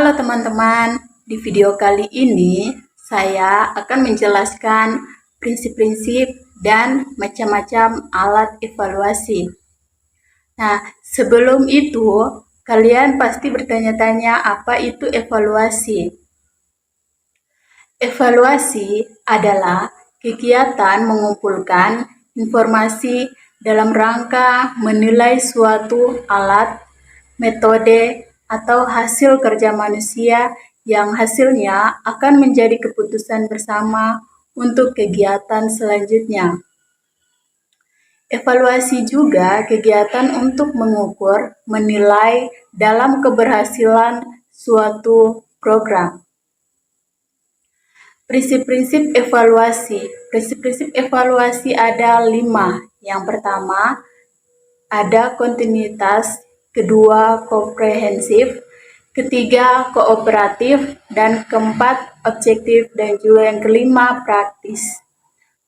Halo teman-teman, di video kali ini saya akan menjelaskan prinsip-prinsip dan macam-macam alat evaluasi. Nah, sebelum itu kalian pasti bertanya-tanya apa itu evaluasi. Evaluasi adalah kegiatan mengumpulkan informasi dalam rangka menilai suatu alat, metode, atau hasil kerja manusia yang hasilnya akan menjadi keputusan bersama untuk kegiatan selanjutnya. Evaluasi juga kegiatan untuk mengukur, menilai dalam keberhasilan suatu program. Prinsip-prinsip evaluasi. Prinsip-prinsip evaluasi ada 5. Yang pertama, ada kontinuitas, kedua komprehensif, ketiga kooperatif, dan keempat objektif, dan juga yang kelima praktis.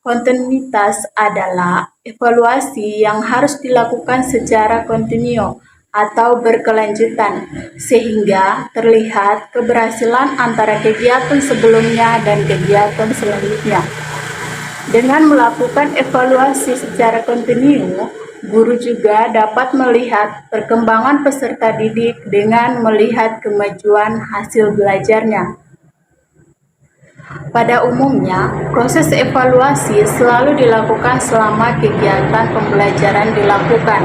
Kontinuitas adalah evaluasi yang harus dilakukan secara kontinu atau berkelanjutan sehingga terlihat keberhasilan antara kegiatan sebelumnya dan kegiatan selanjutnya. Dengan melakukan evaluasi secara kontinu, guru juga dapat melihat perkembangan peserta didik dengan melihat kemajuan hasil belajarnya. Pada umumnya, proses evaluasi selalu dilakukan selama kegiatan pembelajaran dilakukan,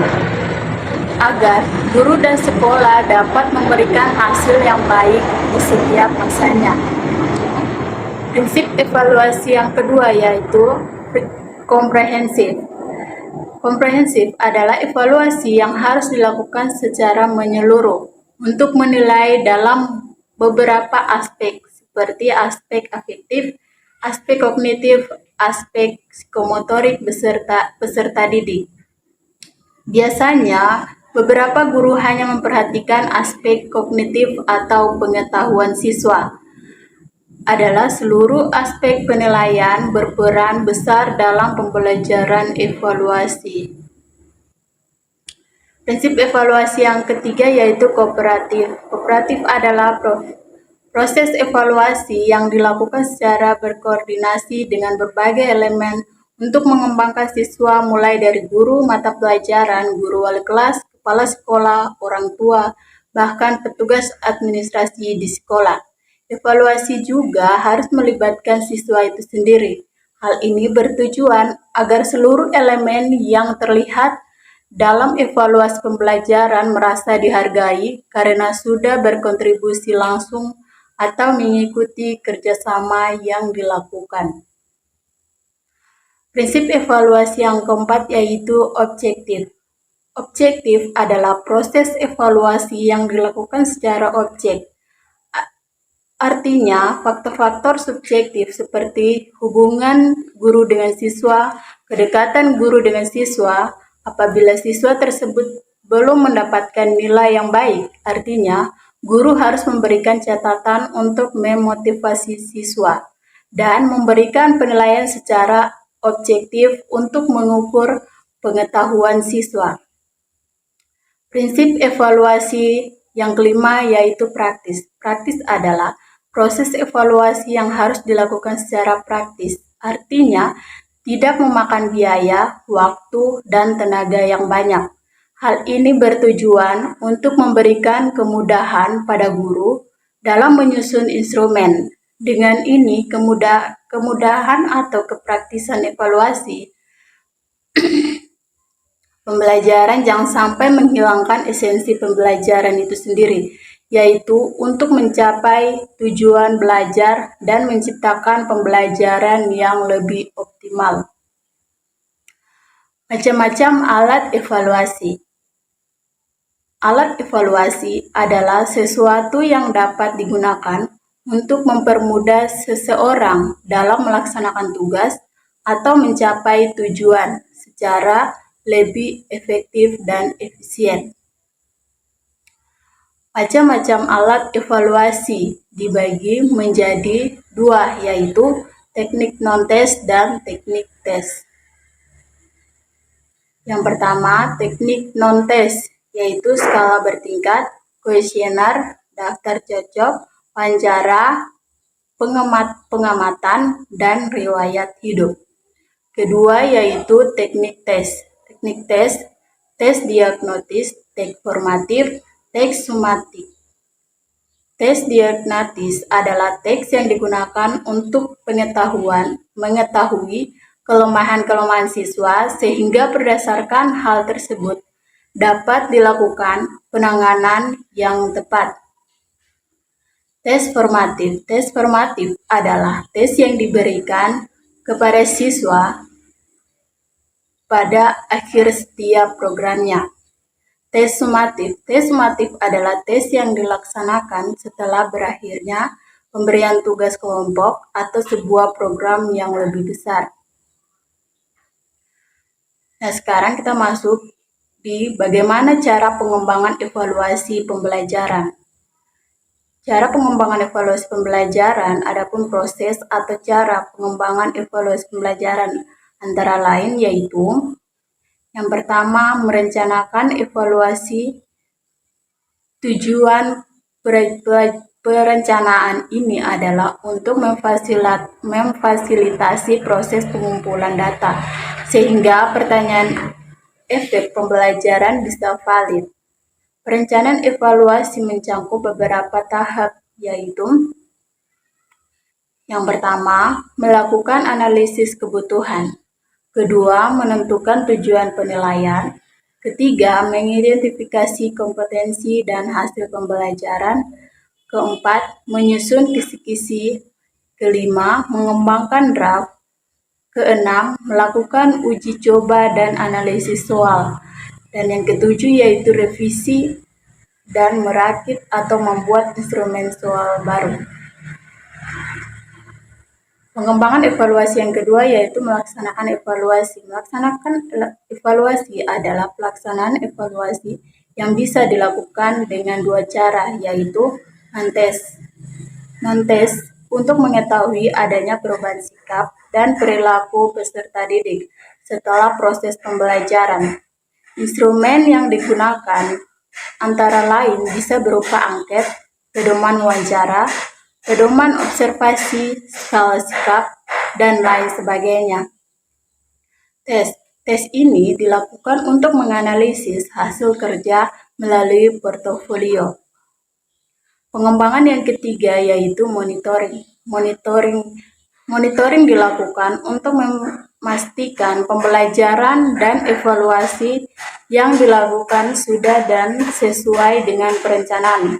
agar guru dan sekolah dapat memberikan hasil yang baik di setiap masanya. Prinsip evaluasi yang kedua yaitu komprehensif. Komprehensif adalah evaluasi yang harus dilakukan secara menyeluruh untuk menilai dalam beberapa aspek seperti aspek afektif, aspek kognitif, aspek psikomotorik peserta didik. Biasanya, beberapa guru hanya memperhatikan aspek kognitif atau pengetahuan siswa. Adalah seluruh aspek penilaian berperan besar dalam pembelajaran evaluasi. Prinsip evaluasi yang ketiga yaitu kooperatif. Kooperatif adalah proses evaluasi yang dilakukan secara berkoordinasi dengan berbagai elemen untuk mengembangkan siswa mulai dari guru mata pelajaran, guru wali kelas, kepala sekolah, orang tua, bahkan petugas administrasi di sekolah. Evaluasi juga harus melibatkan siswa itu sendiri. Hal ini bertujuan agar seluruh elemen yang terlihat dalam evaluasi pembelajaran merasa dihargai karena sudah berkontribusi langsung atau mengikuti kerjasama yang dilakukan. Prinsip evaluasi yang keempat yaitu objektif. Objektif adalah proses evaluasi yang dilakukan secara objek. Artinya, faktor-faktor subjektif seperti hubungan guru dengan siswa, kedekatan guru dengan siswa, apabila siswa tersebut belum mendapatkan nilai yang baik, artinya guru harus memberikan catatan untuk memotivasi siswa dan memberikan penilaian secara objektif untuk mengukur pengetahuan siswa. Prinsip evaluasi yang kelima yaitu praktis. Praktis adalah proses evaluasi yang harus dilakukan secara praktis. Artinya, tidak memakan biaya, waktu, dan tenaga yang banyak. Hal ini bertujuan untuk memberikan kemudahan pada guru dalam menyusun instrumen. Dengan ini, kemudahan atau kepraktisan evaluasi pembelajaran jangan sampai menghilangkan esensi pembelajaran itu sendiri, yaitu untuk mencapai tujuan belajar dan menciptakan pembelajaran yang lebih optimal. Macam-macam alat evaluasi. Alat evaluasi adalah sesuatu yang dapat digunakan untuk mempermudah seseorang dalam melaksanakan tugas atau mencapai tujuan secara lebih efektif dan efisien. Macam-macam alat evaluasi dibagi menjadi 2, yaitu teknik non-tes dan teknik tes. Yang pertama, teknik non-tes, yaitu skala bertingkat, kuesioner, daftar cocok, wawancara, pengamatan, dan riwayat hidup. Kedua yaitu teknik tes. Teknik tes, tes diagnostis, tes formatif, tes sumatif. Tes diagnostis adalah tes yang digunakan untuk mengetahui kelemahan-kelemahan siswa sehingga berdasarkan hal tersebut dapat dilakukan penanganan yang tepat. Tes formatif. Tes formatif adalah tes yang diberikan kepada siswa pada akhir setiap programnya. Tes sumatif. Tes sumatif adalah tes yang dilaksanakan setelah berakhirnya pemberian tugas kelompok atau sebuah program yang lebih besar. Nah, sekarang kita masuk di bagaimana cara pengembangan evaluasi pembelajaran. Cara pengembangan evaluasi pembelajaran, adapun proses atau cara pengembangan evaluasi pembelajaran antara lain yaitu yang pertama, merencanakan evaluasi. Tujuan perencanaan ini adalah untuk memfasilitasi proses pengumpulan data sehingga pertanyaan efek pembelajaran bisa valid. Perencanaan evaluasi mencakup beberapa tahap, yaitu yang pertama, melakukan analisis kebutuhan. Kedua, menentukan tujuan penilaian. Ketiga, mengidentifikasi kompetensi dan hasil pembelajaran. Keempat, menyusun kisi-kisi. Kelima, mengembangkan draft. Keenam, melakukan uji coba dan analisis soal. Dan yang ketujuh yaitu revisi dan merakit atau membuat instrumen soal baru. Pengembangan evaluasi yang kedua yaitu melaksanakan evaluasi. Melaksanakan evaluasi adalah pelaksanaan evaluasi yang bisa dilakukan dengan dua cara, yaitu non-tes. Non-tes untuk mengetahui adanya perubahan sikap dan perilaku peserta didik setelah proses pembelajaran. Instrumen yang digunakan antara lain bisa berupa angket, pedoman wawancara, pedoman observasi, skala sikap, dan lain sebagainya. Tes ini dilakukan untuk menganalisis hasil kerja melalui portofolio. Pengembangan yang ketiga yaitu monitoring. Monitoring dilakukan untuk memastikan pembelajaran dan evaluasi yang dilakukan sudah dan sesuai dengan perencanaan.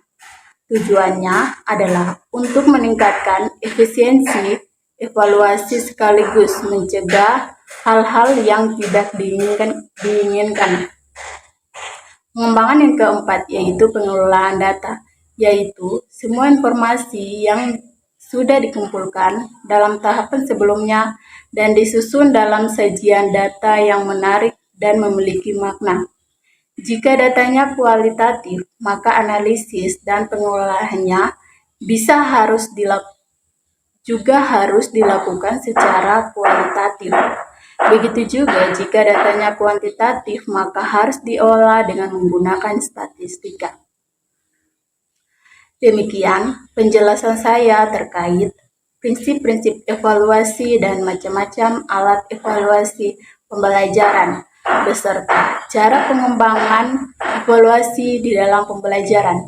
Tujuannya adalah untuk meningkatkan efisiensi evaluasi sekaligus mencegah hal-hal yang tidak diinginkan. Pengembangan yang keempat yaitu pengelolaan data, yaitu semua informasi yang sudah dikumpulkan dalam tahapan sebelumnya dan disusun dalam sajian data yang menarik dan memiliki makna. Jika datanya kualitatif, maka analisis dan pengelolaannya juga harus dilakukan secara kualitatif. Begitu juga jika datanya kuantitatif, maka harus diolah dengan menggunakan statistika. Demikian penjelasan saya terkait prinsip-prinsip evaluasi dan macam-macam alat evaluasi pembelajaran beserta cara pengembangan evaluasi di dalam pembelajaran.